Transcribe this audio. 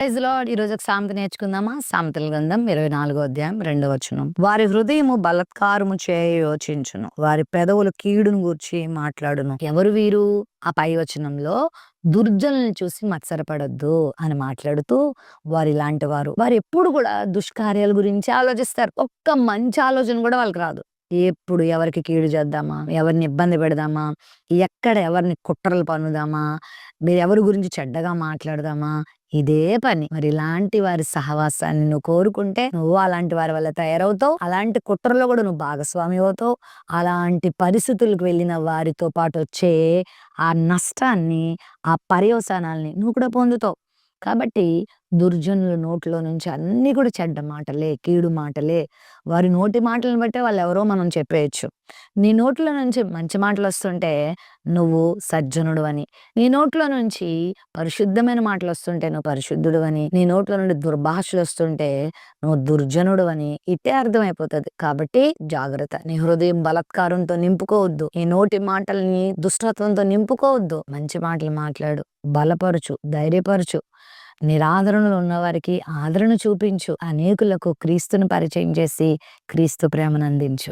Praise lord. ఈరోజు ఒక సామెత నేర్చుకుందామా? సామెతల గ్రంథం 24వ అధ్యాయం 2వ వచనం. వారి హృదయము బలాత్కారము చేయ యోచించును, వారి పెదవులు కీడును గూర్చి మాట్లాడును. ఎవరు వీరు? ఆ పై వచనంలో దుర్జనుల్ని చూసి మత్సరపడొద్దు అని మాట్లాడుతూ వారిలాంటి వారు. వారు ఎప్పుడు కూడా దుష్కార్యాల గురించి ఆలోచిస్తారు. ఒక్క మంచి ఆలోచన కూడా వాళ్ళకి రాదు. ఎప్పుడు ఎవరికి కీడు చేద్దామా, ఎవరిని ఇబ్బంది పెడదామా, ఎక్కడ ఎవరిని కుట్రలు పన్నుదామా, ఎవరి గురించి చెడ్డగా మాట్లాడదామా, ఇదే పని. మరి ఇలాంటి వారి సహవాసాన్ని నువ్వు కోరుకుంటే నువ్వు అలాంటి వారి వల్ల తయారవుతావు. అలాంటి కుట్రలో కూడా నువ్వు భాగస్వామి అవుతావు. అలాంటి పరిస్థితులకు వెళ్ళిన వారితో పాటు వచ్చే ఆ నష్టాన్ని, ఆ పర్యవసానాల్ని నువ్వు కూడా పొందుతావు. కాబట్టి దుర్జనుల నోట్లో నుంచి అన్నీ కూడా చెడ్డ మాటలే, కీడు మాటలే. వారి నోటి మాటలను బట్టే వాళ్ళెవరో మనం చెప్పేయొచ్చు. నీ నోట్లో నుంచి మంచి మాటలొస్తుంటే నువ్వు సజ్జనుడివని, నీ నోట్లో నుంచి పరిశుద్ధమైన మాటలొస్తుంటే నువ్వు పరిశుద్ధుడివని, నీ నోట్లో నుండి దుర్భాషలొస్తుంటే నువ్వు దుర్జనుడివని ఇట్టే అర్థమైపోతది. కాబట్టి జాగ్రత్త. నీ హృదయం బలాత్కారంతో నింపుకోవద్దు. నీ నోటి మాటల్ని దుష్టత్వంతో నింపుకోవద్దు. మంచి మాటలు మాట్లాడు, బలపరుచు, ధైర్యపరుచు. నిరాదరణలో ఉన్నవారికి ఆదరణ చూపించు. అనేకులకు క్రీస్తును పరిచయం చేసి క్రీస్తు ప్రేమను అందించు.